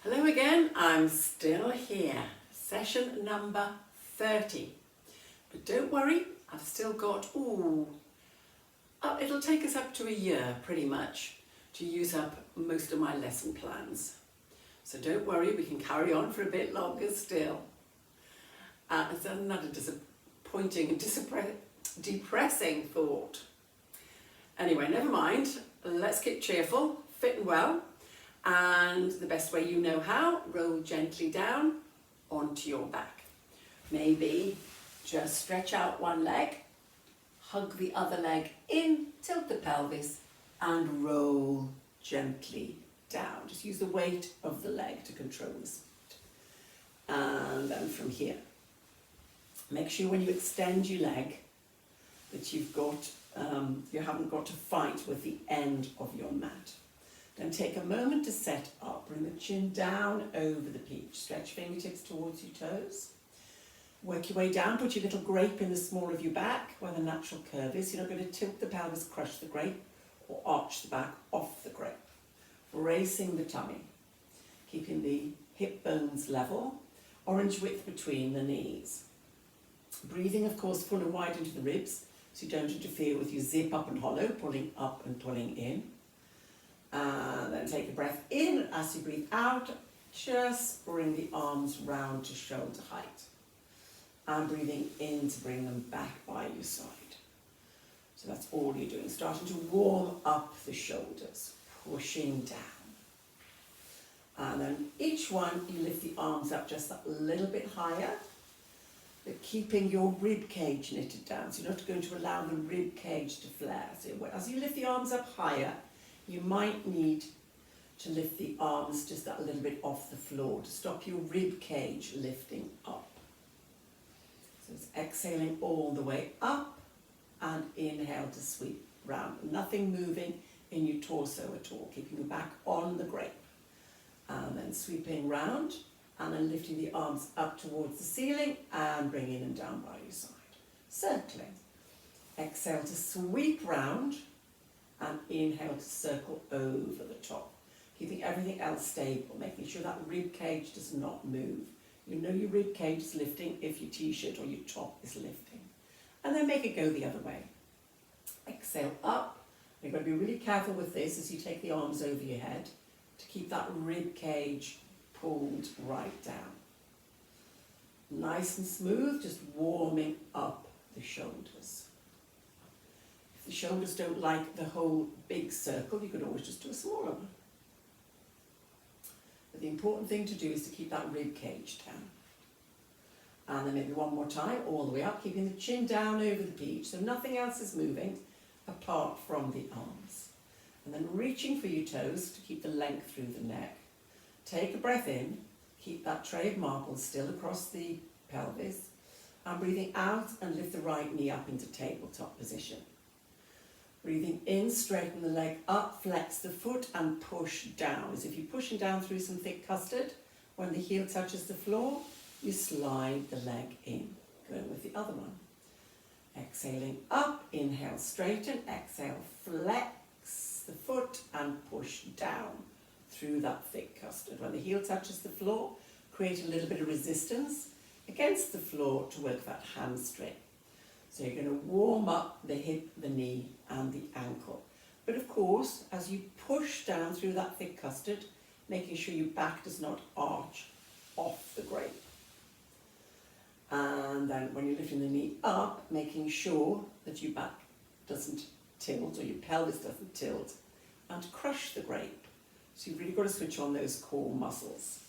Hello again, I'm still here, session number 30. But don't worry, I've still got, it'll take us up to a year pretty much to use up most of my lesson plans. So don't worry, we can carry on for a bit longer still. It's another disappointing and depressing thought. Anyway, never mind, let's keep cheerful, fit and well. And the best way you know how, roll gently down onto your back. Maybe just stretch out one leg, hug the other leg in, tilt the pelvis and roll gently down. Just use the weight of the leg to control the speed. And then from here, make sure when you extend your leg that you haven't got to fight with the end of your mat. Then take a moment to set up. Bring the chin down over the peach. Stretch fingertips towards your toes. Work your way down. Put your little grape in the small of your back where the natural curve is. You're not going to tilt the pelvis, crush the grape, or arch the back off the grape. Bracing the tummy. Keeping the hip bones level. Orange width between the knees. Breathing, of course, full and wide into the ribs so you don't interfere with your zip up and hollow, pulling up and pulling in. And then take a breath in. As you breathe out, just bring the arms round to shoulder height. And breathing in to bring them back by your side. So that's all you're doing. Starting to warm up the shoulders, pushing down. And then each one, you lift the arms up just a little bit higher, but keeping your rib cage knitted down. So you're not going to allow the rib cage to flare. So as you lift the arms up higher, you might need to lift the arms just a little bit off the floor to stop your rib cage lifting up. So it's exhaling all the way up and inhale to sweep round. Nothing moving in your torso at all, keeping your back on the grape. And then sweeping round and then lifting the arms up towards the ceiling and bringing them down by your side. Circling. Exhale to sweep round. And inhale to circle over the top, keeping everything else stable, making sure that rib cage does not move. You know your rib cage is lifting if your t-shirt or your top is lifting. And then make it go the other way. Exhale up. You've got to be really careful with this as you take the arms over your head to keep that rib cage pulled right down. Nice and smooth, just warming up the shoulders. The shoulders don't like the whole big circle, you could always just do a smaller one. But the important thing to do is to keep that rib cage down. And then maybe one more time, all the way up, keeping the chin down over the peach, so nothing else is moving apart from the arms. And then reaching for your toes to keep the length through the neck. Take a breath in, keep that tray of marbles still across the pelvis, and breathing out and lift the right knee up into tabletop position. Breathing in, straighten the leg up, flex the foot and push down. As if you're pushing down through some thick custard. When the heel touches the floor, you slide the leg in. Going with the other one. Exhaling up, inhale, straighten, exhale, flex the foot and push down through that thick custard. When the heel touches the floor, create a little bit of resistance against the floor to work that hamstring. So you're going to warm up the hip, the knee and the ankle. But of course, as you push down through that thick custard, making sure your back does not arch off the grape. And then when you're lifting the knee up, making sure that your back doesn't tilt or your pelvis doesn't tilt and crush the grape. So you've really got to switch on those core muscles,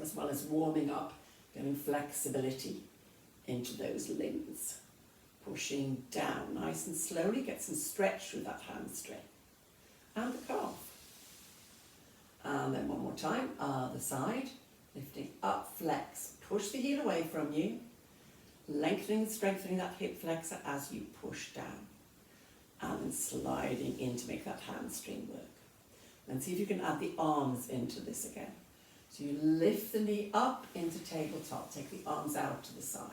as well as warming up, getting flexibility into those limbs. Pushing down nice and slowly, get some stretch through that hamstring and the calf. And then one more time, other side, lifting up, flex, push the heel away from you, lengthening and strengthening that hip flexor as you push down, and then sliding in to make that hamstring work. And see if you can add the arms into this again. So you lift the knee up into tabletop, take the arms out to the side.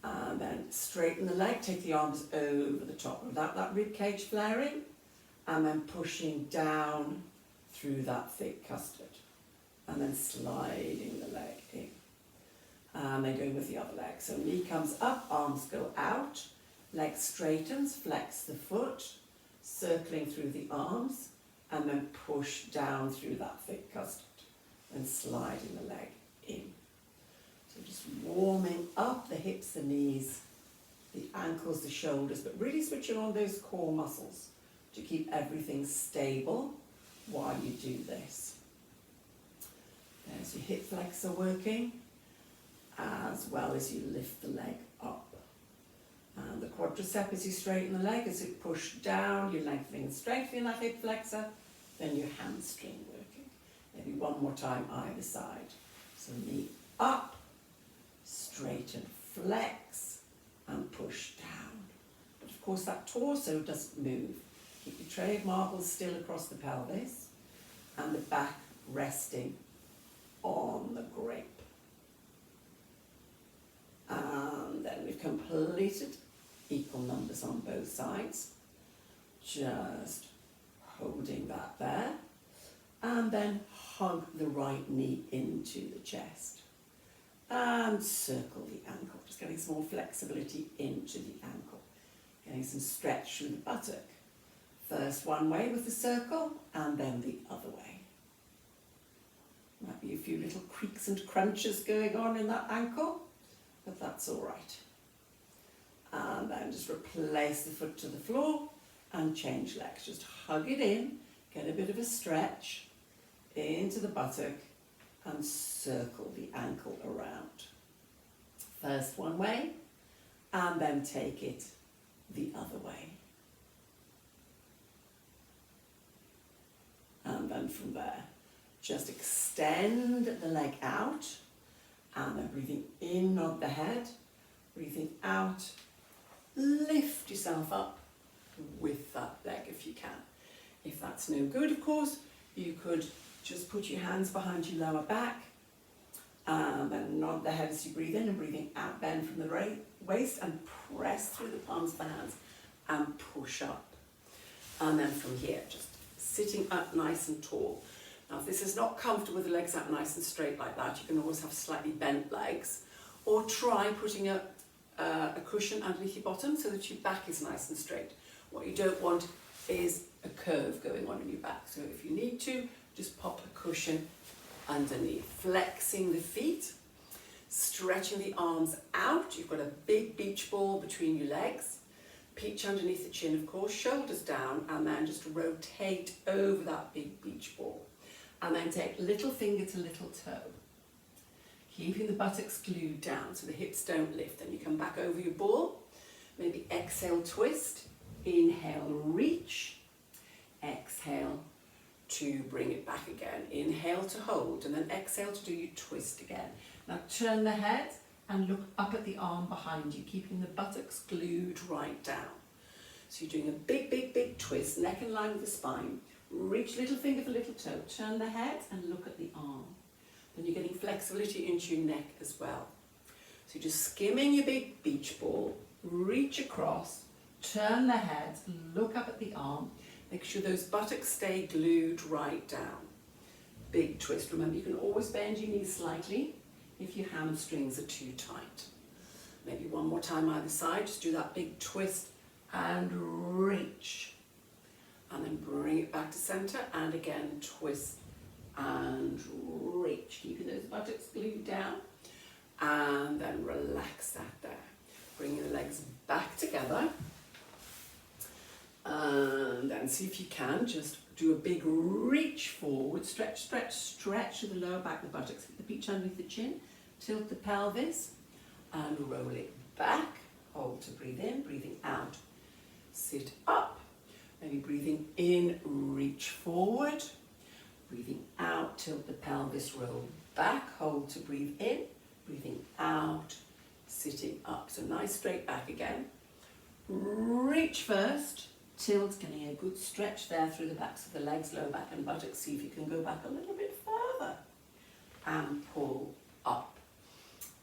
And then straighten the leg, take the arms over the top without that rib cage flaring, and then pushing down through that thick custard. and then sliding the leg in. And then going with the other leg. So knee comes up, arms go out, leg straightens, flex the foot, circling through the arms, and then push down through that thick custard, and sliding the leg in. So just warming up the hips, the knees, the ankles, the shoulders, but really switching on those core muscles to keep everything stable while you do this. There's your hip flexor working, as well as you lift the leg up. And the quadricep as you straighten the leg, as you push down, you're lengthening and strengthening that hip flexor, then your hamstring working. Maybe one more time either side. So knee up, straighten, flex, and push down. But of course that torso doesn't move. Keep your tray of marbles still across the pelvis, and the back resting on the grape. And then we've completed equal numbers on both sides. Just holding that there. And then hug the right knee into the chest. And circle the ankle. Just getting some more flexibility into the ankle. Getting some stretch through the buttock. First one way with the circle, and then the other way. Might be a few little creaks and crunches going on in that ankle, but that's all right. And then just replace the foot to the floor and change legs. Just hug it in, get a bit of a stretch into the buttock and circle the ankle around. First one way, and then take it the other way. And then from there, just extend the leg out, and then breathing in, nod the head, breathing out, lift yourself up with that leg if you can. If that's no good, of course, you could just put your hands behind your lower back, and then nod the head as you breathe in, and breathing out, bend from the waist, and press through the palms of the hands, and push up. And then from here, just sitting up nice and tall. Now, if this is not comfortable with the legs out nice and straight like that, you can always have slightly bent legs, or try putting a cushion underneath your bottom so that your back is nice and straight. What you don't want is a curve going on in your back. So if you need to, just pop a cushion underneath. Flexing the feet, stretching the arms out. You've got a big beach ball between your legs. Peach underneath the chin, of course, shoulders down, and then just rotate over that big beach ball. And then take little finger to little toe, keeping the buttocks glued down so the hips don't lift. Then you come back over your ball, maybe exhale, twist, inhale, reach, exhale to bring it back again, inhale to hold, and then exhale to do your twist again. Now turn the head and look up at the arm behind you, keeping the buttocks glued right down. So you're doing a big, big, big twist, neck in line with the spine. Reach little finger for little toe, turn the head and look at the arm. Then you're getting flexibility into your neck as well. So you're just skimming your big beach ball, reach across, turn the head, look up at the arm, make sure those buttocks stay glued right down. Big twist. Remember, you can always bend your knees slightly if your hamstrings are too tight. Maybe one more time either side, just do that big twist and reach. And then bring it back to center, and again twist and reach, keeping those buttocks glued down, and then relax that there. Bringing the legs back together, and then see if you can just do a big reach forward, stretch, stretch, stretch to the lower back, the buttocks, hit the beach underneath the chin, tilt the pelvis, and roll it back. Hold to breathe in, breathing out, sit up. Maybe breathing in, reach forward. Breathing out, tilt the pelvis, roll back. Hold to breathe in. Breathing out, sitting up. So nice straight back again. Reach first. Tilt, getting a good stretch there through the backs of the legs, lower back and buttocks. See if you can go back a little bit further. And pull up.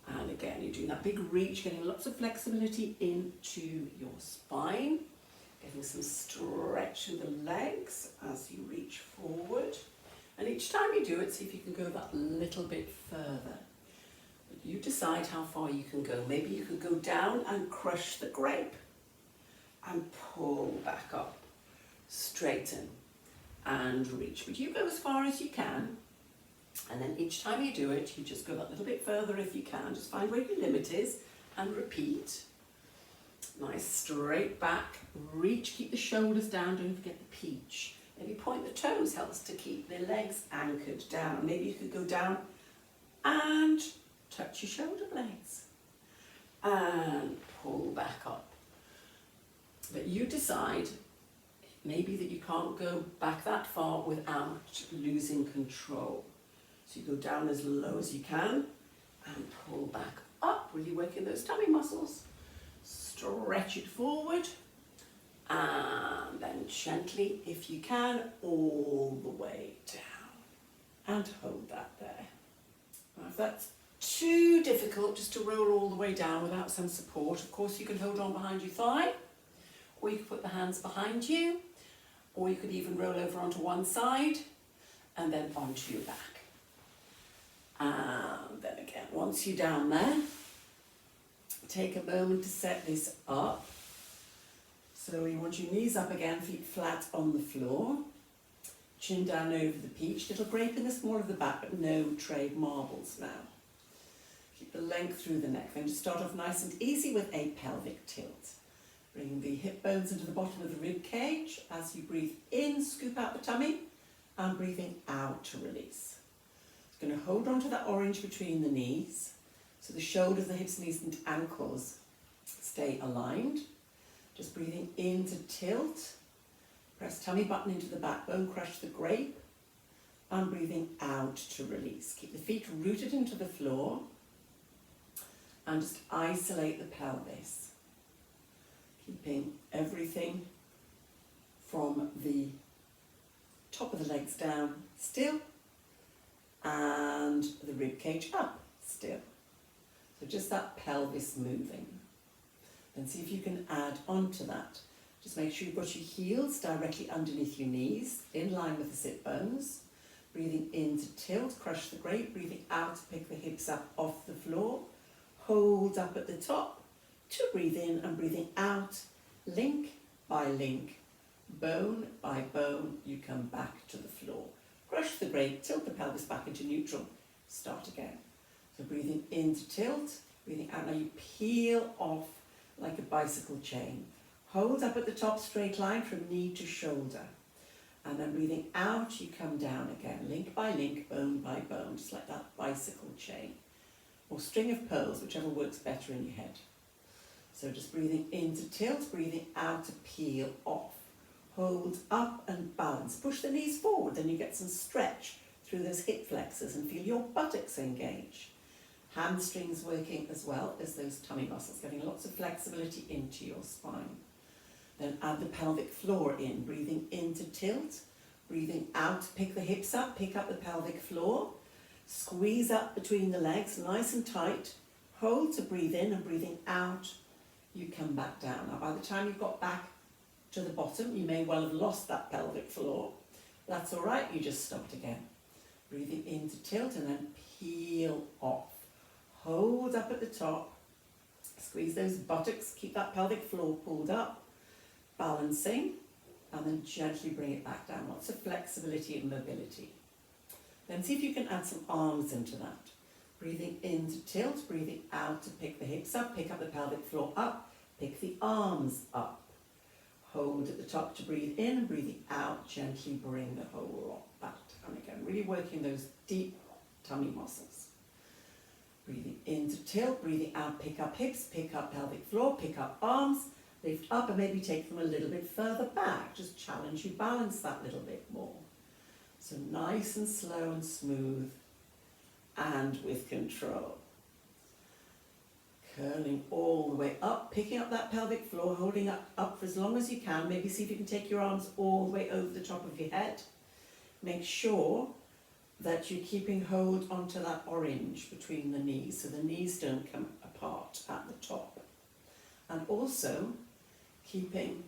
And again, you're doing that big reach, getting lots of flexibility into your spine. Getting some stretch in the legs as you reach forward. And each time you do it, see if you can go that little bit further. But you decide how far you can go. Maybe you could go down and crush the grape and pull back up, straighten and reach. But you go as far as you can. And then each time you do it, you just go that little bit further if you can. Just find where your limit is and repeat. Nice straight back, reach, keep the shoulders down, don't forget the peach. Maybe point the toes, helps to keep the legs anchored down. Maybe you could go down and touch your shoulder blades and pull back up. But you decide maybe that you can't go back that far without losing control. So you go down as low as you can and pull back up, really working those tummy muscles. Stretch it forward and then gently, if you can, all the way down and hold that there. Now, if that's too difficult just to roll all the way down without some support, of course you can hold on behind your thigh, or you could put the hands behind you, or you could even roll over onto one side and then onto your back. And then again, once you're down there, take a moment to set this up. So you want your knees up again, feet flat on the floor, chin down over the peach, little grape in the small of the back, but no trade marbles now. Keep the length through the neck. Then just start off nice and easy with a pelvic tilt. Bring the hip bones into the bottom of the rib cage. As you breathe in, scoop out the tummy, and breathing out to release. It's going to hold on to that orange between the knees. So the shoulders, the hips, knees and ankles stay aligned. Just breathing in to tilt. Press tummy button into the backbone, crush the grape. And breathing out to release. Keep the feet rooted into the floor. And just isolate the pelvis. Keeping everything from the top of the legs down still. And the rib cage up still. So just that pelvis moving. Then see if you can add on to that. Just make sure you've got your heels directly underneath your knees, in line with the sit bones. Breathing in to tilt, crush the grape. Breathing out to pick the hips up off the floor. Hold up at the top to breathe in, and breathing out, link by link, bone by bone, you come back to the floor. Crush the grape, tilt the pelvis back into neutral. Start again. So breathing in to tilt, breathing out. Now you peel off like a bicycle chain. Hold up at the top, straight line from knee to shoulder. And then breathing out, you come down again, link by link, bone by bone, just like that bicycle chain. Or string of pearls, whichever works better in your head. So just breathing in to tilt, breathing out to peel off. Hold up and balance. Push the knees forward, then you get some stretch through those hip flexors and feel your buttocks engage. Hamstrings working as well as those tummy muscles, getting lots of flexibility into your spine. Then add the pelvic floor in, breathing in to tilt, breathing out to pick the hips up, pick up the pelvic floor, squeeze up between the legs, nice and tight, hold to breathe in, and breathing out, you come back down. Now by the time you've got back to the bottom, you may well have lost that pelvic floor. That's all right, you just start again. Breathing in to tilt and then peel off. Hold up at the top, squeeze those buttocks, keep that pelvic floor pulled up, balancing, and then gently bring it back down. Lots of flexibility and mobility. Then see if you can add some arms into that. Breathing in to tilt, breathing out to pick the hips up, pick up the pelvic floor up, pick the arms up. Hold at the top to breathe in, and breathing out, gently bring the whole lot back. And again, really working those deep tummy muscles. Breathing in to tilt, breathing out, pick up hips, pick up pelvic floor, pick up arms, lift up and maybe take them a little bit further back. Just challenge you, balance that little bit more. So nice and slow and smooth and with control. Curling all the way up, picking up that pelvic floor, holding up for as long as you can. Maybe see if you can take your arms all the way over the top of your head. Make sure that you're keeping hold onto that orange between the knees, so the knees don't come apart at the top. And also keeping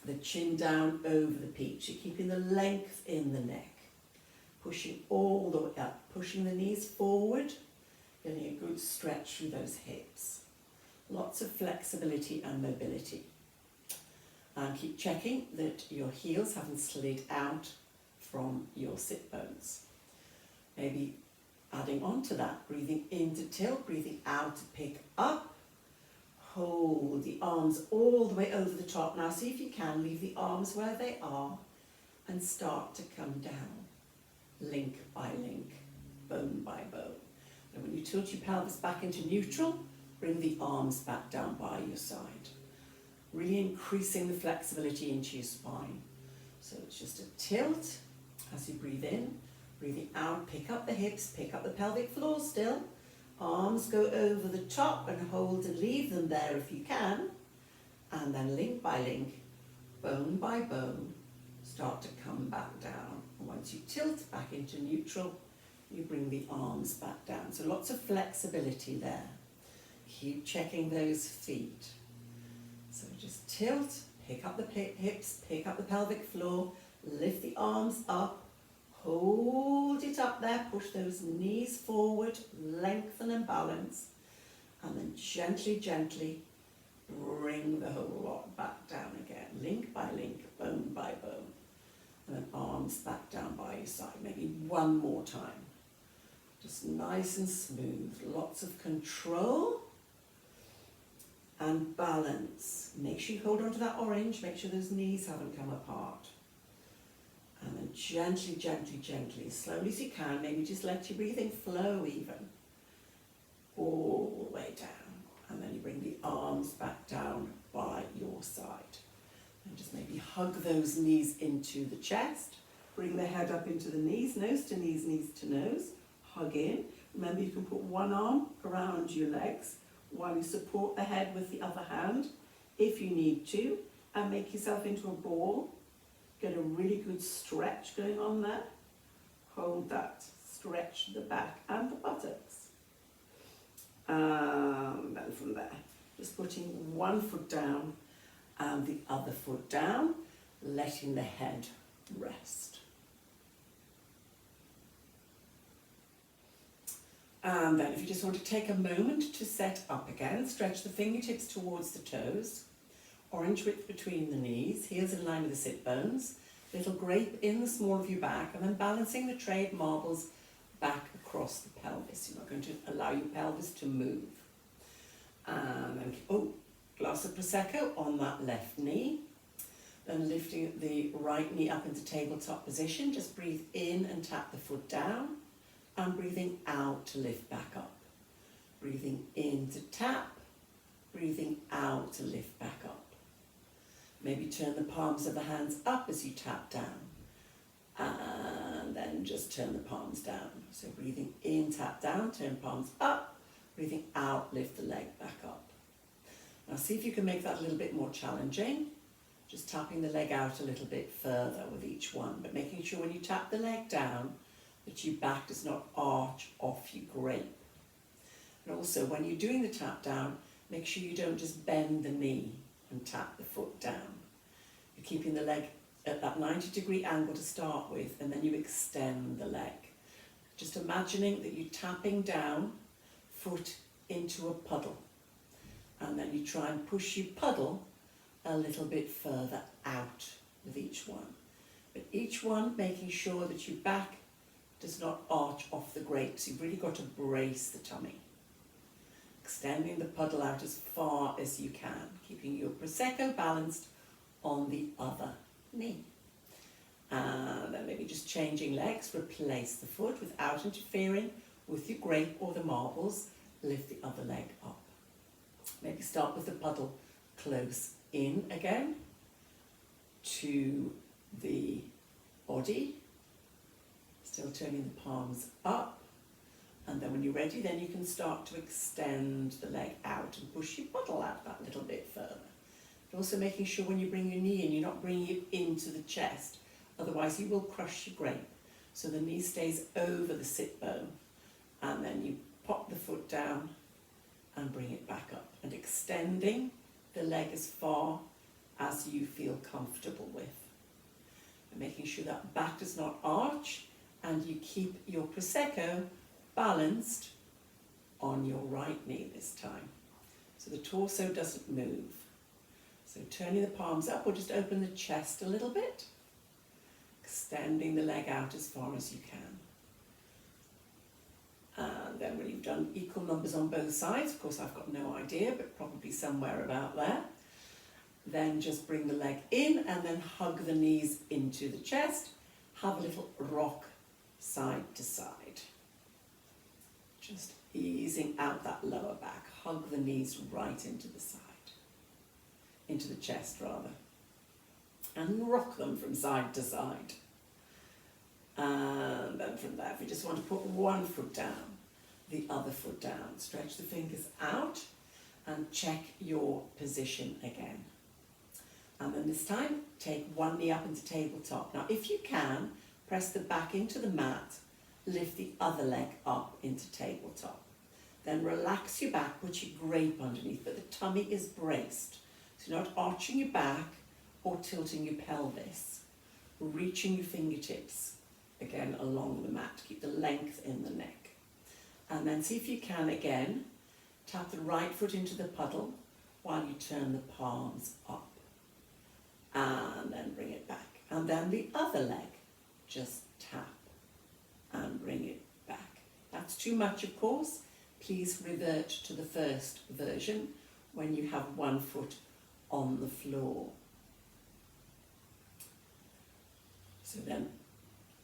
the chin down over the peach. You're keeping the length in the neck. pushing all the way up, pushing the knees forward, getting a good stretch through those hips. Lots of flexibility and mobility. And keep checking that your heels haven't slid out from your sit bones. Maybe adding on to that, breathing in to tilt, breathing out to pick up. Hold the arms all the way over the top. Now see if you can leave the arms where they are and start to come down, link by link, bone by bone. And when you tilt your pelvis back into neutral, bring the arms back down by your side. Really increasing the flexibility into your spine. So it's just a tilt as you breathe in, breathing out, pick up the hips, pick up the pelvic floor still. Arms go over the top and hold and leave them there if you can. And then link by link, bone by bone, start to come back down. And once you tilt back into neutral, you bring the arms back down. So lots of flexibility there. Keep checking those feet. So just tilt, pick up the hips, pick up the pelvic floor, lift the arms up, hold it up there, push those knees forward, lengthen and balance, and then gently, gently bring the whole lot back down again, link by link, bone by bone, and then arms back down by your side, maybe one more time. Just nice and smooth, lots of control and balance. Make sure you hold on to that orange, make sure those knees haven't come apart. And then gently, gently, gently, as slowly as you can, maybe just let your breathing flow even, all the way down. And then you bring the arms back down by your side. And just maybe hug those knees into the chest, bring the head up into the knees, nose to knees, knees to nose, hug in. Remember you can put one arm around your legs while you support the head with the other hand, if you need to, and make yourself into a ball. Get a really good stretch going on there. Hold that, stretch the back and the buttocks. And then from there, just putting one foot down and the other foot down, letting the head rest. And then if you just want to take a moment to set up again, stretch the fingertips towards the toes, orange width between the knees, heels in line with the sit bones, little grape in the small of your back, and then balancing the tray of marbles back across the pelvis. You're not going to allow your pelvis to move. And then, glass of Prosecco on that left knee. Then lifting the right knee up into tabletop position, just breathe in and tap the foot down, and breathing out to lift back up. Breathing in to tap, breathing out to lift back up. Maybe turn the palms of the hands up as you tap down, and then just turn the palms down. So breathing in, tap down, turn palms up, breathing out, lift the leg back up. Now see if you can make that a little bit more challenging, just tapping the leg out a little bit further with each one, but making sure when you tap the leg down that your back does not arch off your grape. And also when you're doing the tap down, make sure you don't just bend the knee and tap the foot down. You're keeping the leg at that 90-degree angle to start with, and then you extend the leg. Just imagining that you're tapping down, foot into a puddle, and then you try and push your puddle a little bit further out with each one. But each one making sure that your back does not arch off the grapes. You've really got to brace the tummy. Extending the puddle out as far as you can, keeping your Prosecco balanced on the other knee. And then maybe just changing legs, replace the foot without interfering with your grape or the marbles, lift the other leg up. Maybe start with the puddle close in again to the body, still turning the palms up, and then when you're ready, then you can start to extend the leg out and push your puddle out that little bit further. But also making sure when you bring your knee in, you're not bringing it into the chest, otherwise you will crush your grape. So the knee stays over the sit bone, and then you pop the foot down and bring it back up, and extending the leg as far as you feel comfortable with. And making sure that back does not arch, and you keep your Prosecco balanced on your right knee this time. So the torso doesn't move. So turning the palms up, or just open the chest a little bit, extending the leg out as far as you can. And then when you've done equal numbers on both sides, of course I've got no idea, but probably somewhere about there, then just bring the leg in and then hug the knees into the chest. Have a little rock side to side. Just easing out that lower back. Hug the knees right into the side. Into the chest rather. And rock them from side to side. And then from there, if you just want to put one foot down, the other foot down. Stretch the fingers out and check your position again. And then this time, take one knee up into tabletop. Now, if you can, press the back into the mat, lift the other leg up into tabletop. Then relax your back, put your grape underneath, but the tummy is braced. So you're not arching your back or tilting your pelvis. Reaching your fingertips, again, along the mat. Keep the length in the neck. And then see if you can, again, tap the right foot into the puddle while you turn the palms up. And then bring it back. And then the other leg, just tap and bring it back. That's too much, of course. Please revert to the first version when you have one foot on the floor. So then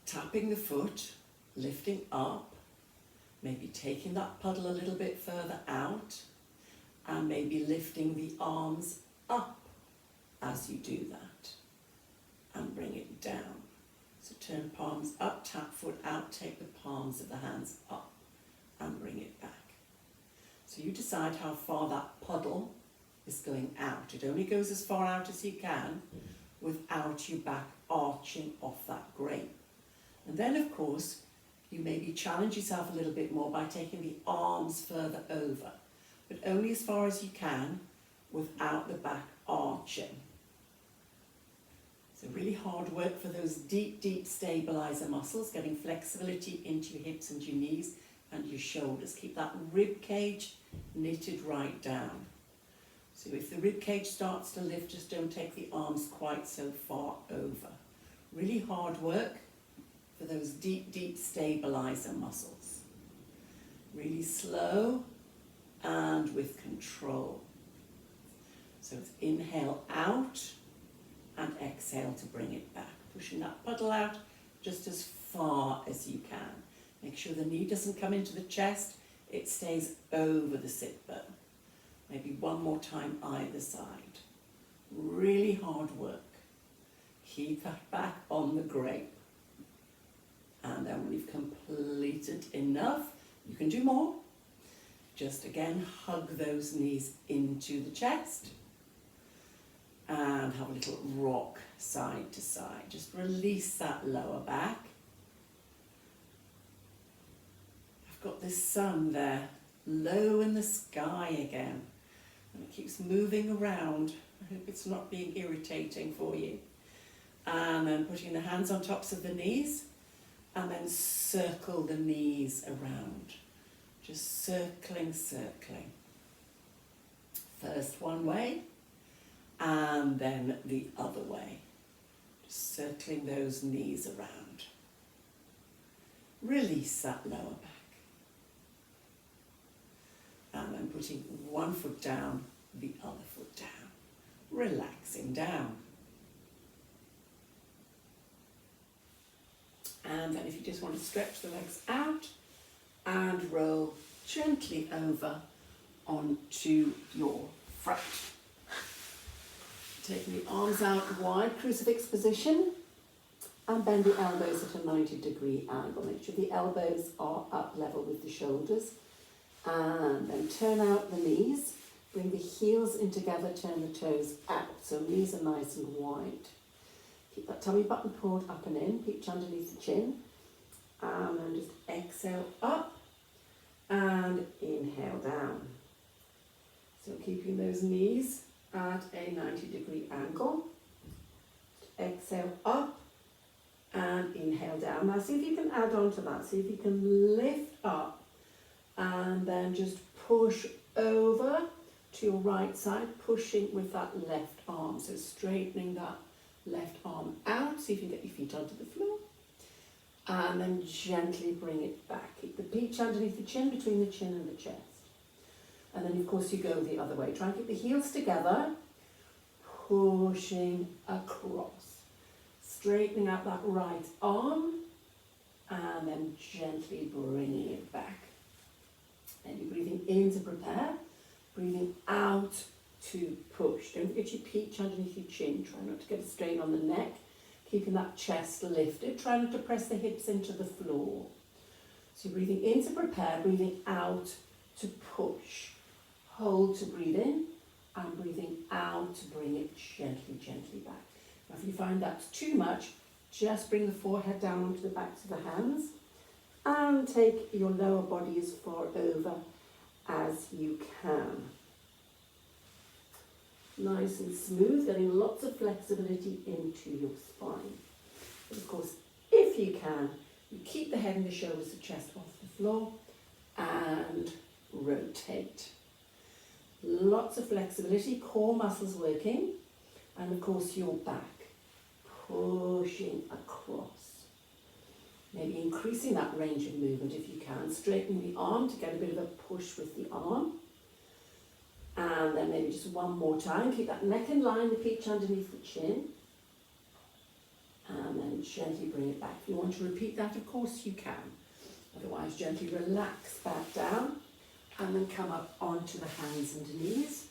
tapping the foot, lifting up, maybe taking that puddle a little bit further out, and maybe lifting the arms up as you do that, and bring it down. So turn palms up, tap foot out, take the palms of the hands up and bring it back. So you decide how far that puddle is going out. It only goes as far out as you can without your back arching off that grape. And then of course, you maybe challenge yourself a little bit more by taking the arms further over, but only as far as you can without the back arching. So really hard work for those deep, deep stabilizer muscles, getting flexibility into your hips and your knees and your shoulders. Keep that rib cage knitted right down. So if the rib cage starts to lift, just don't take the arms quite so far over. Really hard work for those deep, deep stabilizer muscles. Really slow and with control. So it's inhale out and exhale to bring it back. Pushing that puddle out just as far as you can. Make sure the knee doesn't come into the chest, it stays over the sit bone. Maybe one more time either side. Really hard work. Keep that back on the grape. And then when you've completed enough, you can do more. Just again, hug those knees into the chest. And have a little rock side to side. Just release that lower back. I've got this sun there, low in the sky again. And it keeps moving around. I hope it's not being irritating for you. And then putting the hands on tops of the knees. And then circle the knees around. Just circling, circling. First one way. And then the other way, just circling those knees around. Release that lower back. And then putting one foot down, the other foot down. Relaxing down. And then if you just want to stretch the legs out and roll gently over onto your front. Taking the arms out wide, crucifix position, and bend the elbows at a 90-degree angle. Make sure the elbows are up level with the shoulders. And then turn out the knees. Bring the heels in together, turn the toes out. So knees are nice and wide. Keep that tummy button pulled up and in, peach underneath the chin. And then just exhale up and inhale down. So keeping those knees at a 90-degree angle. Exhale up and inhale down. down. Now see if you can add on to that. See if you can lift up and then just push over to your right side, pushing with that left arm. So straightening that left arm out. See if you can get your feet onto the floor. And then gently bring it back. Keep the peach underneath the chin, between the chin and the chest. And then of course you go the other way. Try and keep the heels together, pushing across. Straightening out that right arm, and then gently bringing it back. And you're breathing in to prepare, breathing out to push. Don't forget your peach underneath your chin. Try not to get a strain on the neck. Keeping that chest lifted. Try not to press the hips into the floor. So you're breathing in to prepare, breathing out to push. Hold to breathe in, and breathing out to bring it gently, gently back. Now if you find that's too much, just bring the forehead down onto the backs of the hands and take your lower body as far over as you can. Nice and smooth, getting lots of flexibility into your spine. But of course, if you can, you keep the head and the shoulders, the chest off the floor, and rotate. Lots of flexibility, core muscles working, and of course your back, pushing across. Maybe increasing that range of movement if you can, straightening the arm to get a bit of a push with the arm. And then maybe just one more time, keep that neck in line, the peach underneath the chin. And then gently bring it back. If you want to repeat that, of course you can. Otherwise, gently relax back down and then come up onto the hands and knees.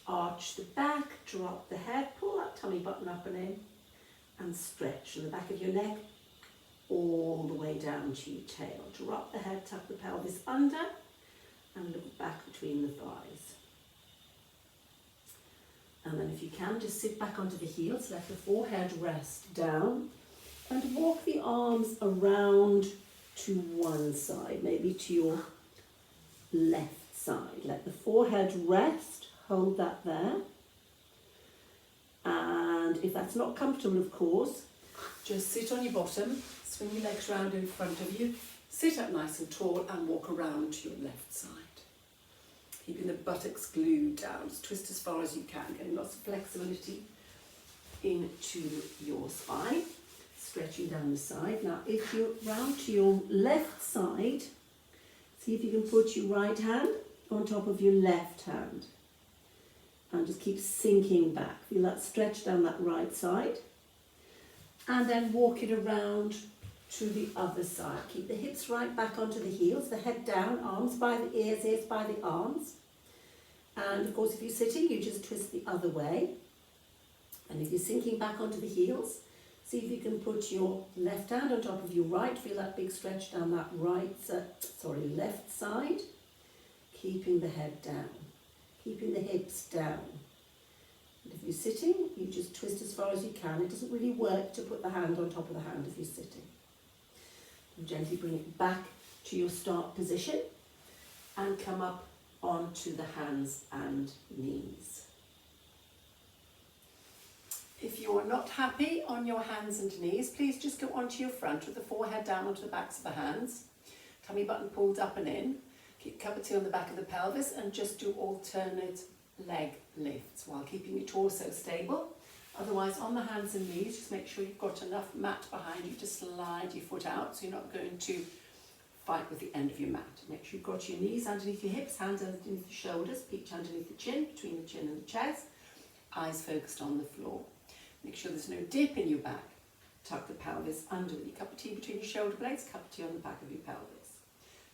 Arch the back, drop the head, pull that tummy button up and in, and stretch from the back of your neck all the way down to your tail. Drop the head, tuck the pelvis under, and look back between the thighs. And then if you can, just sit back onto the heels, let the forehead rest down, and walk the arms around to one side, maybe to your left side. Let the forehead rest, hold that there. And if that's not comfortable, of course, just sit on your bottom, swing your legs around in front of you, sit up nice and tall and walk around to your left side. Keeping the buttocks glued down, just twist as far as you can, getting lots of flexibility into your spine, stretching down the side. Now if you're round to your left side, see if you can put your right hand on top of your left hand and just keep sinking back. Feel that stretch down that right side, and then walk it around to the other side. Keep the hips right back onto the heels, the head down, arms by the ears by the arms. And of course, if you're sitting, you just twist the other way. And if you're sinking back onto the heels, see if you can put your left hand on top of your right. Feel that big stretch down that left side. Keeping the head down, keeping the hips down. And if you're sitting, you just twist as far as you can. It doesn't really work to put the hand on top of the hand if you're sitting. And gently bring it back to your start position and come up onto the hands and knees. If you're not happy on your hands and knees, please just go onto your front with the forehead down onto the backs of the hands, tummy button pulled up and in, keep cup of tea on the back of the pelvis, and just do alternate leg lifts while keeping your torso stable. Otherwise, on the hands and knees, just make sure you've got enough mat behind you to slide your foot out so you're not going to fight with the end of your mat. Make sure you've got your knees underneath your hips, hands underneath the shoulders, peach underneath the chin, between the chin and the chest, eyes focused on the floor. Make sure there's no dip in your back. Tuck the pelvis under with your cup of tea between your shoulder blades, cup of tea on the back of your pelvis.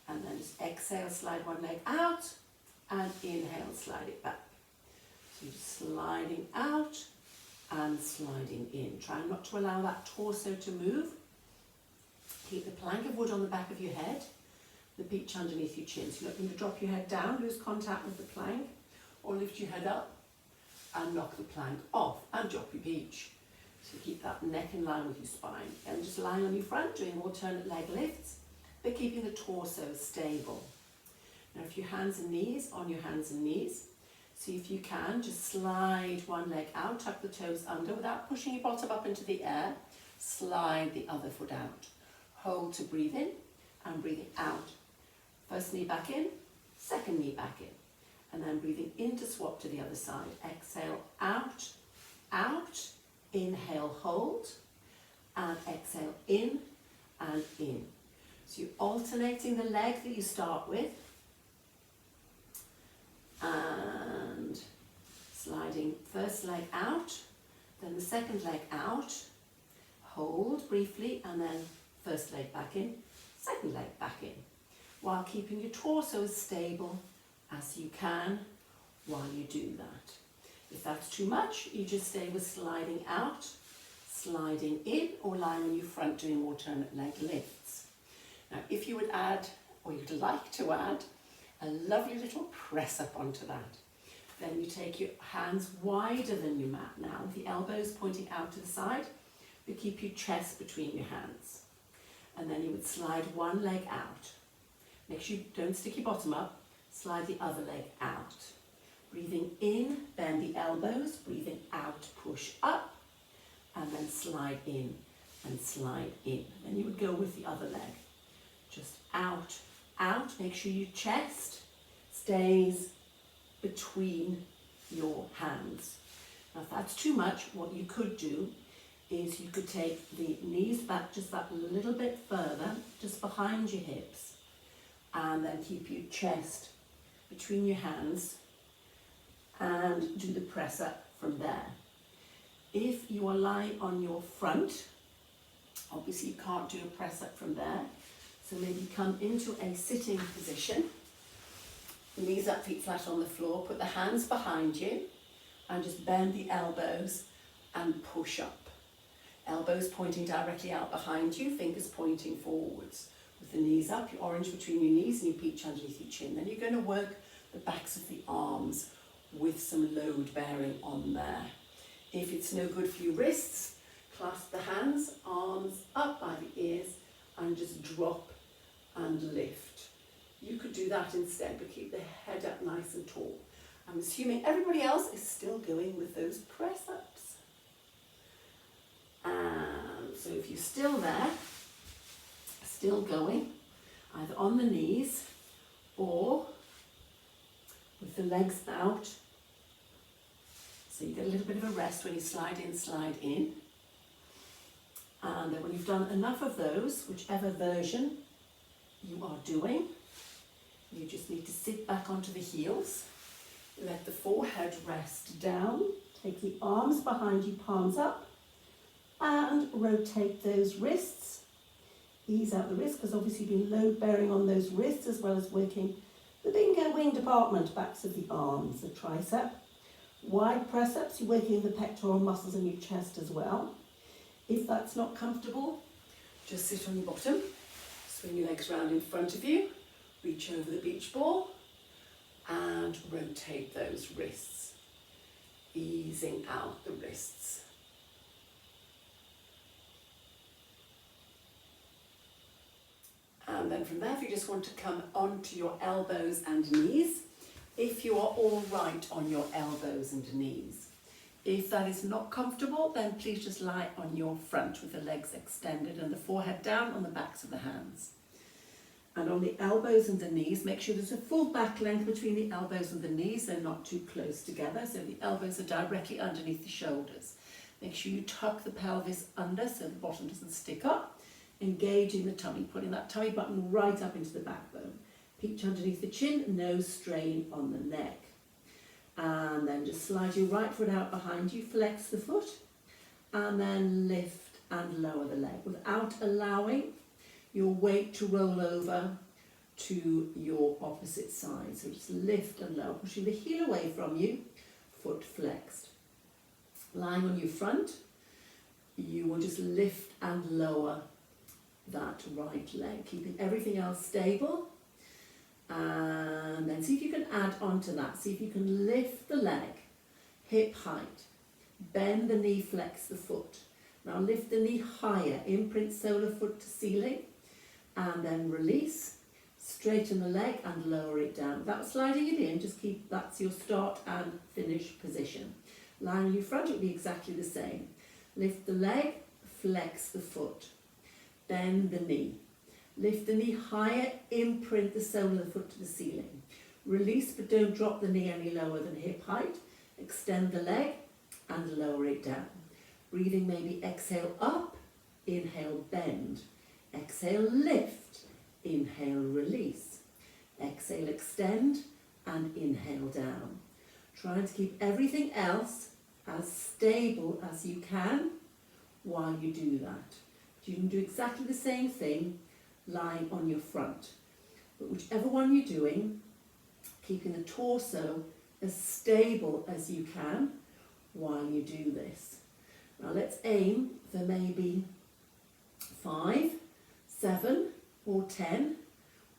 And then just exhale, slide one leg out, and inhale, slide it back. So you're just sliding out and sliding in. Try not to allow that torso to move. Keep the plank of wood on the back of your head, the peach underneath your chin. So you're not going to drop your head down, lose contact with the plank, or lift your head up and knock the plank off and drop your peach. So keep that neck in line with your spine. And just lying on your front, doing alternate leg lifts, but keeping the torso stable. Now if your hands and knees, on your hands and knees, see if you can, just slide one leg out, tuck the toes under without pushing your bottom up into the air, slide the other foot out. Hold to breathe in and breathing out. First knee back in, second knee back in. And then breathing in to swap to the other side. Exhale, out, out. Inhale, hold. And exhale, in and in. So you're alternating the leg that you start with. And sliding first leg out, then the second leg out. Hold briefly, and then first leg back in, second leg back in, while keeping your torso as stable as you can while you do that. If that's too much, you just stay with sliding out, sliding in, or lying on your front doing alternate leg lifts. Now, if you would add, or you'd like to add, a lovely little press up onto that, then you take your hands wider than your mat now, with the elbows pointing out to the side, but keep your chest between your hands. And then you would slide one leg out. Make sure you don't stick your bottom up, slide the other leg out. Breathing in, bend the elbows, breathing out, push up, and then slide in and slide in. Then you would go with the other leg. Just out, out. Make sure your chest stays between your hands. Now, if that's too much, what you could do is you could take the knees back just that little bit further, just behind your hips, and then keep your chest between your hands and do the press up from there. If you are lying on your front, obviously you can't do a press up from there, so maybe come into a sitting position, knees up, feet flat on the floor, put the hands behind you and just bend the elbows and push up. Elbows pointing directly out behind you, fingers pointing forwards. With the knees up, your orange between your knees and your peach underneath your chin. Then you're going to work the backs of the arms with some load bearing on there. If it's no good for your wrists, clasp the hands, arms up by the ears, and just drop and lift. You could do that instead, but keep the head up nice and tall. I'm assuming everybody else is still going with those press-ups. And so if you're still there, still going, either on the knees or with the legs out, so you get a little bit of a rest when you slide in, slide in. And then when you've done enough of those, whichever version you are doing, you just need to sit back onto the heels, let the forehead rest down, take the arms behind you, palms up, and rotate those wrists. Ease out the wrists, because obviously you've been load bearing on those wrists, as well as working the bingo wing department, backs of the arms, the tricep. Wide press ups, you're working the pectoral muscles in your chest as well. If that's not comfortable, just sit on your bottom, swing your legs round in front of you, reach over the beach ball, and rotate those wrists, easing out the wrists. And then from there, if you just want to come onto your elbows and knees, if you are all right on your elbows and knees. If that is not comfortable, then please just lie on your front with the legs extended and the forehead down on the backs of the hands. And on the elbows and the knees, make sure there's a full back length between the elbows and the knees. They're not too close together, so the elbows are directly underneath the shoulders. Make sure you tuck the pelvis under so the bottom doesn't stick up. Engaging the tummy, putting that tummy button right up into the backbone. Peach underneath the chin, no strain on the neck. And then just slide your right foot out behind you, flex the foot, and then lift and lower the leg without allowing your weight to roll over to your opposite side. So just lift and lower, pushing the heel away from you, foot flexed. Lying on your front, you will just lift and lower that right leg, keeping everything else stable. And then see if you can add on to that. See if you can lift the leg, hip height, bend the knee, flex the foot. Now lift the knee higher, imprint solar foot to ceiling, and then release, straighten the leg and lower it down. Without sliding it in, just keep, that's your start and finish position. Lying on your front, it'll be exactly the same. Lift the leg, flex the foot. bend the knee. Lift the knee higher, imprint the sole of the foot to the ceiling. Release, but don't drop the knee any lower than hip height. Extend the leg and lower it down. Breathing, maybe exhale up, inhale, bend. Exhale, lift, inhale, release. Exhale, extend, and inhale down. Trying to keep everything else as stable as you can while you do that. You can do exactly the same thing lying on your front. But whichever one you're doing, keeping the torso as stable as you can while you do this. Now let's aim for maybe 5, 7 or 10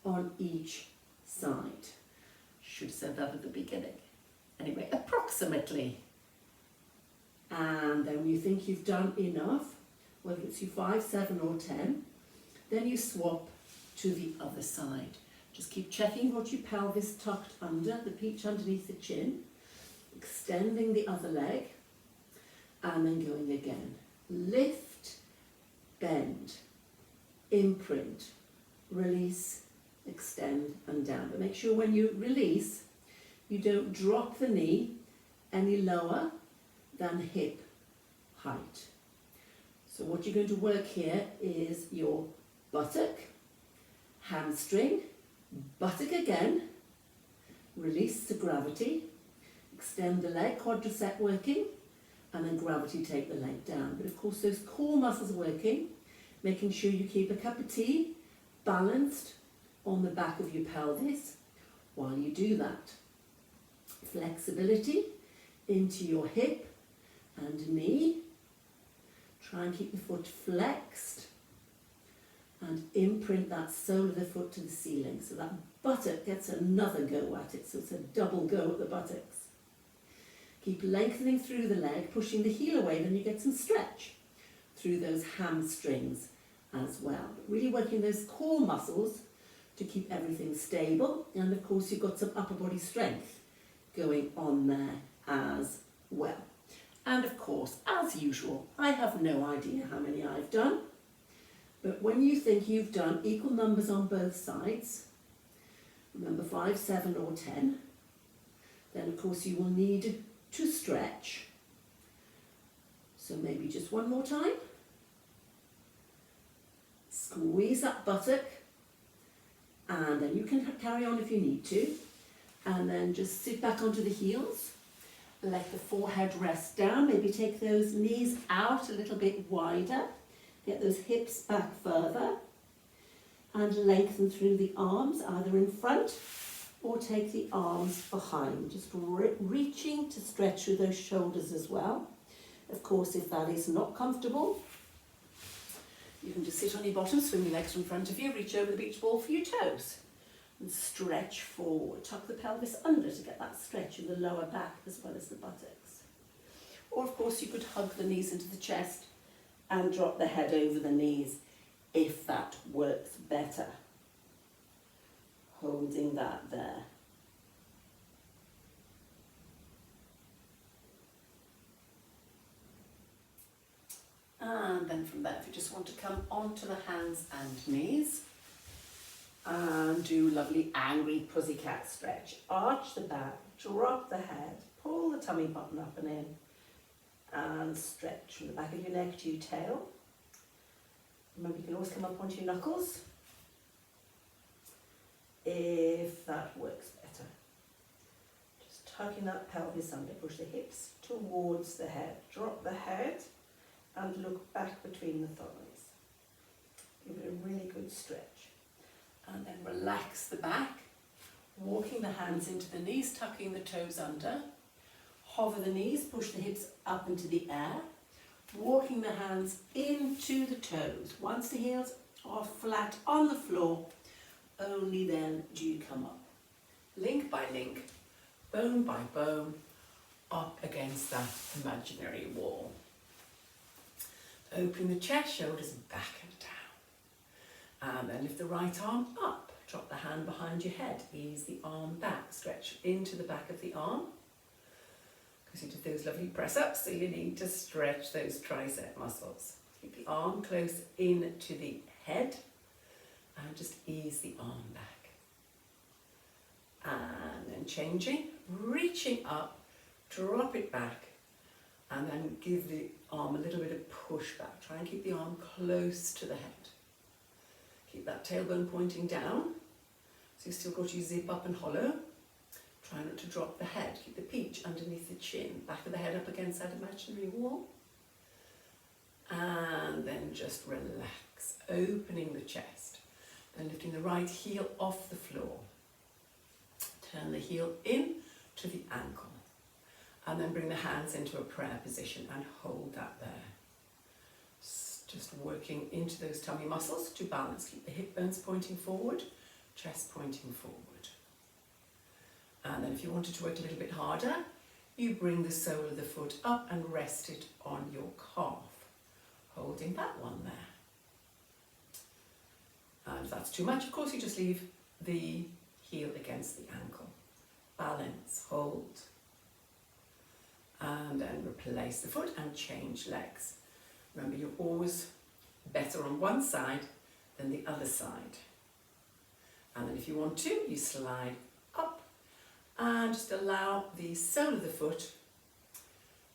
on each side. Should have said that at the beginning. Anyway, approximately. And then when you think you've done enough, whether it's you 5, 7 or 10, then you swap to the other side. Just keep checking what your pelvis tucked under, the peach underneath the chin, extending the other leg, and then going again. Lift, bend, imprint, release, extend and down. But make sure when you release, you don't drop the knee any lower than hip height. So what you're going to work here is your buttock, hamstring, buttock again, release the gravity, extend the leg, quadricep working, and then gravity take the leg down. But of course those core muscles working, making sure you keep a cup of tea balanced on the back of your pelvis while you do that. Flexibility into your hip and knee. Try and keep the foot flexed and imprint that sole of the foot to the ceiling so that buttock gets another go at it, so it's a double go at the buttocks. Keep lengthening through the leg, pushing the heel away, then you get some stretch through those hamstrings as well. But really working those core muscles to keep everything stable, and of course you've got some upper body strength going on there as well. And of course, as usual, I have no idea how many I've done, but when you think you've done equal numbers on both sides, remember 5, 7 or 10, then of course you will need to stretch. So maybe just one more time. Squeeze that buttock, and then you can carry on if you need to, and then just sit back onto the heels. Let the forehead rest down, maybe take those knees out a little bit wider, get those hips back further, and lengthen through the arms, either in front or take the arms behind, just reaching to stretch through those shoulders as well. Of course, if that is not comfortable, you can just sit on your bottom, swing your legs in front of you, reach over the beach ball for your toes, and stretch forward. Tuck the pelvis under to get that stretch in the lower back as well as the buttocks. Or of course you could hug the knees into the chest and drop the head over the knees if that works better. Holding that there. And then from there, if you just want to come onto the hands and knees, and do lovely angry pussycat stretch. Arch the back, drop the head, pull the tummy button up and in, and stretch from the back of your neck to your tail. Remember, you can always come up onto your knuckles if that works better. Just tucking that pelvis under, push the hips towards the head, drop the head and look back between the thighs. Give it a really good stretch. And then relax the back, walking the hands into the knees, tucking the toes under. Hover the knees, push the hips up into the air, walking the hands into the toes. Once the heels are flat on the floor, only then do you come up. Link by link, bone by bone, up against that imaginary wall. Open the chest, shoulders back and down. And then lift the right arm up, drop the hand behind your head, ease the arm back, stretch into the back of the arm. Because you did those lovely press ups, so you need to stretch those tricep muscles. Keep the arm close in to the head, and just ease the arm back. And then changing, reaching up, drop it back, and then give the arm a little bit of push back. Try and keep the arm close to the head. Keep that tailbone pointing down, so you've still got your zip up and hollow. Try not to drop the head. Keep the peach underneath the chin, back of the head up against that imaginary wall. And then just relax, opening the chest. Then lifting the right heel off the floor. Turn the heel in to the ankle. And then bring the hands into a prayer position and hold that there. Just working into those tummy muscles to balance. Keep the hip bones pointing forward, chest pointing forward. And then if you wanted to work a little bit harder, you bring the sole of the foot up and rest it on your calf, holding that one there. And if that's too much, of course, you just leave the heel against the ankle. Balance, hold. And then replace the foot and change legs. Remember, you're always better on one side than the other side. And then if you want to, you slide up and just allow the sole of the foot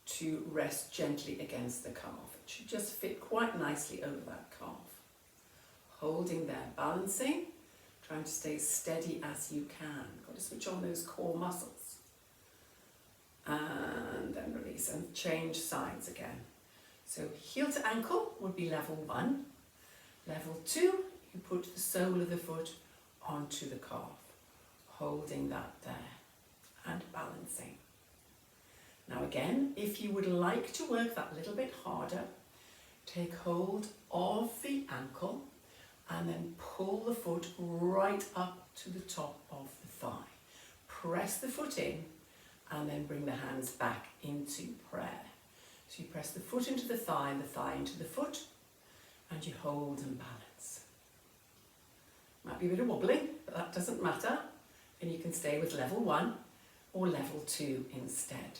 to rest gently against the calf. It should just fit quite nicely over that calf. Holding there, balancing, trying to stay steady as you can. Got to switch on those core muscles. And then release and change sides again. So heel to ankle would be level 1. Level 2, you put the sole of the foot onto the calf, holding that there and balancing. Now again, if you would like to work that little bit harder, take hold of the ankle and then pull the foot right up to the top of the thigh. Press the foot in and then bring the hands back into prayer. So you press the foot into the thigh into the foot, and you hold and balance. Might be a bit of wobbling, but that doesn't matter. And you can stay with level 1 or level 2 instead.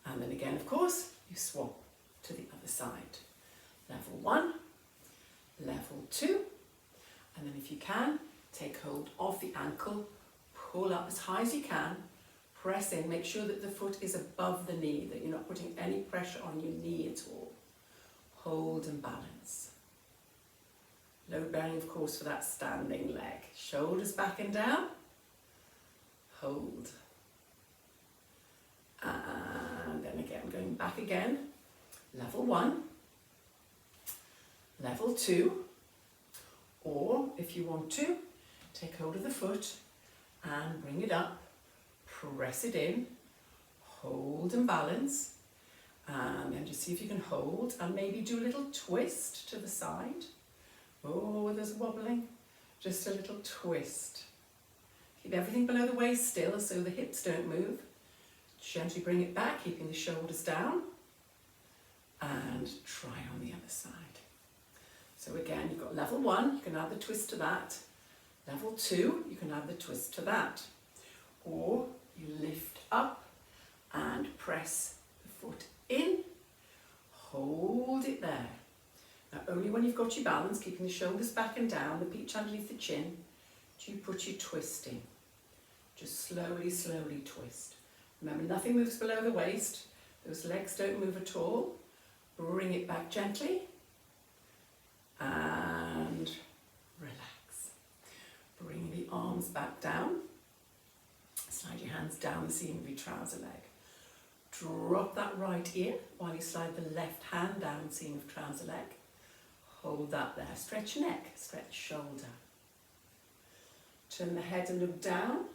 And then again, of course, you swap to the other side. Level 1, level 2, and then if you can, take hold of the ankle, pull up as high as you can, press in, make sure that the foot is above the knee, that you're not putting any pressure on your knee at all. Hold and balance. Low bearing, of course, for that standing leg. Shoulders back and down. Hold. And then again, going back again. Level 1. Level 2. Or, if you want to, take hold of the foot and bring it up. Press it in, hold and balance, and then just see if you can hold and maybe do a little twist to the side. Oh, there's wobbling. Just a little twist. Keep everything below the waist still so the hips don't move. Gently bring it back, keeping the shoulders down, and try on the other side. So again, you've got level 1, you can add the twist to that. Level 2, you can add the twist to that. Or you lift up and press the foot in, hold it there. Now only when you've got your balance, keeping the shoulders back and down, the peach underneath the chin, do you put your twist in. Just slowly, slowly twist. Remember, nothing moves below the waist, those legs don't move at all. Bring it back gently and relax. Bring the arms back down. Slide your hands down the seam of your trouser leg. Drop that right ear while you slide the left hand down the seam of trouser leg. Hold that there. Stretch neck, stretch shoulder. Turn the head and look down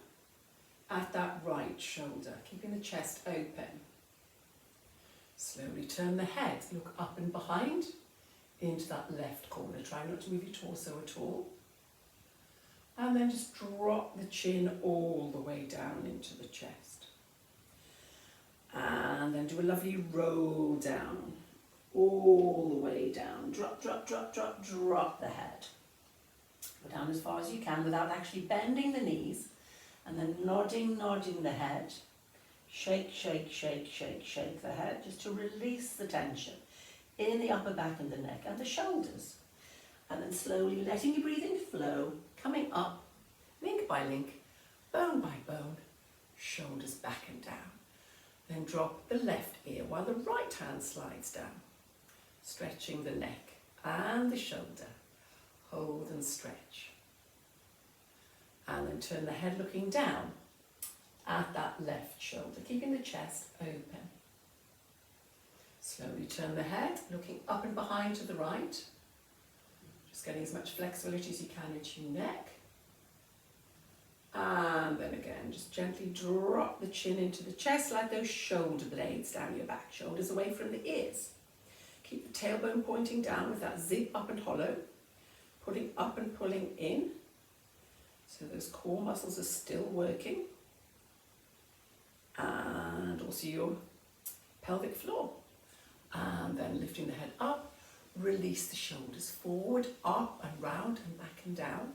at that right shoulder, keeping the chest open. Slowly turn the head, look up and behind into that left corner. Try not to move your torso at all. And then just drop the chin all the way down into the chest. And then do a lovely roll down, all the way down. Drop, drop, drop, drop, drop the head. Go down as far as you can without actually bending the knees. And then nodding the head. Shake, shake, shake, shake, shake the head just to release the tension in the upper back and the neck and the shoulders. And then slowly letting your breathing flow, coming up, link by link, bone by bone, shoulders back and down. Then drop the left ear while the right hand slides down, stretching the neck and the shoulder. Hold and stretch. And then turn the head looking down at that left shoulder, keeping the chest open. Slowly turn the head, looking up and behind to the right. Just getting as much flexibility as you can into your neck. And then again, just gently drop the chin into the chest, slide those shoulder blades down your back, shoulders away from the ears. Keep the tailbone pointing down with that zip up and hollow, putting up and pulling in. So those core muscles are still working. And also your pelvic floor. And then lifting the head up, release the shoulders forward, up and round and back and down.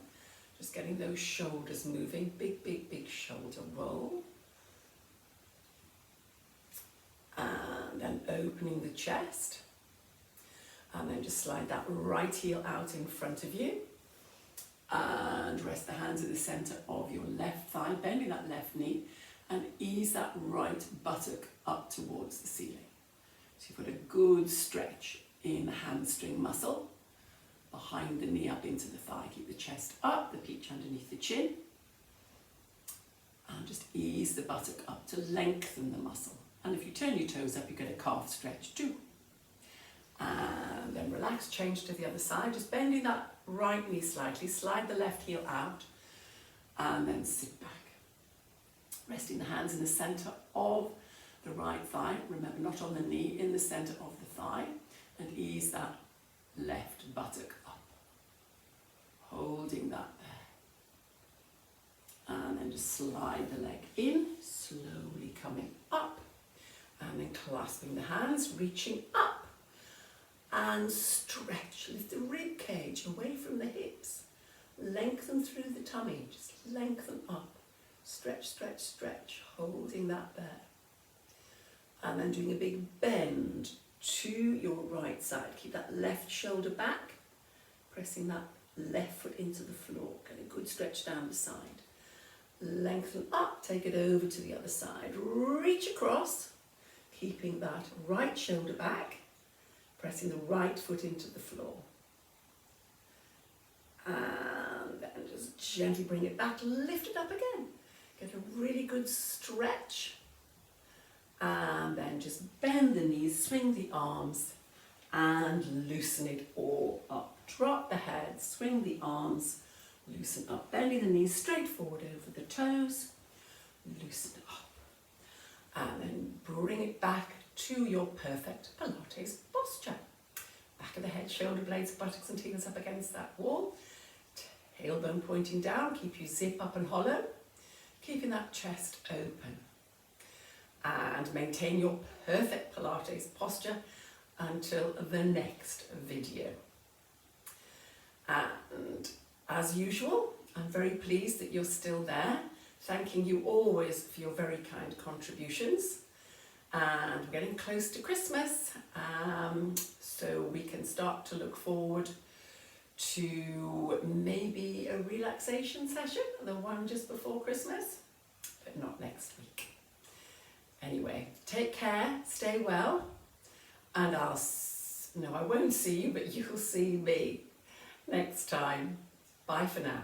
Just getting those shoulders moving, big, big, big shoulder roll. And then opening the chest. And then just slide that right heel out in front of you. And rest the hands at the center of your left thigh, bending that left knee, and ease that right buttock up towards the ceiling. So you've got a good stretch in the hamstring muscle, behind the knee up into the thigh. Keep the chest up, the peach underneath the chin. And just ease the buttock up to lengthen the muscle. And if you turn your toes up, you get a calf stretch too. And then relax, change to the other side, just bending that right knee slightly, slide the left heel out, and then sit back. Resting the hands in the center of the right thigh, remember not on the knee, in the center of the thigh, and ease that left buttock up. Holding that there. And then just slide the leg in, slowly coming up, and then clasping the hands, reaching up. And stretch, lift the rib cage away from the hips. Lengthen through the tummy, just lengthen up. Stretch, stretch, stretch, holding that there. And then doing a big bend to your right side. Keep that left shoulder back, pressing that left foot into the floor. Get a good stretch down the side. Lengthen up, take it over to the other side. Reach across, keeping that right shoulder back. Pressing the right foot into the floor. And then just gently bring it back, lift it up again. Get a really good stretch. And then just bend the knees, swing the arms, and loosen it all up. Drop the head, swing the arms, loosen up. Bending the knees straight forward over the toes, loosen up. And then bring it back to your perfect Pilates posture. Back of the head, shoulder blades, buttocks and heels up against that wall. Tailbone pointing down, keep your zip up and hollow. Keeping that chest open. And maintain your perfect Pilates posture until the next video. And as usual, I'm very pleased that you're still there. Thanking you always for your very kind contributions. And we're getting close to Christmas, so we can start to look forward to maybe a relaxation session, the one just before Christmas, but not next week. Anyway, take care, stay well, and I won't see you, but you'll see me next time. Bye for now.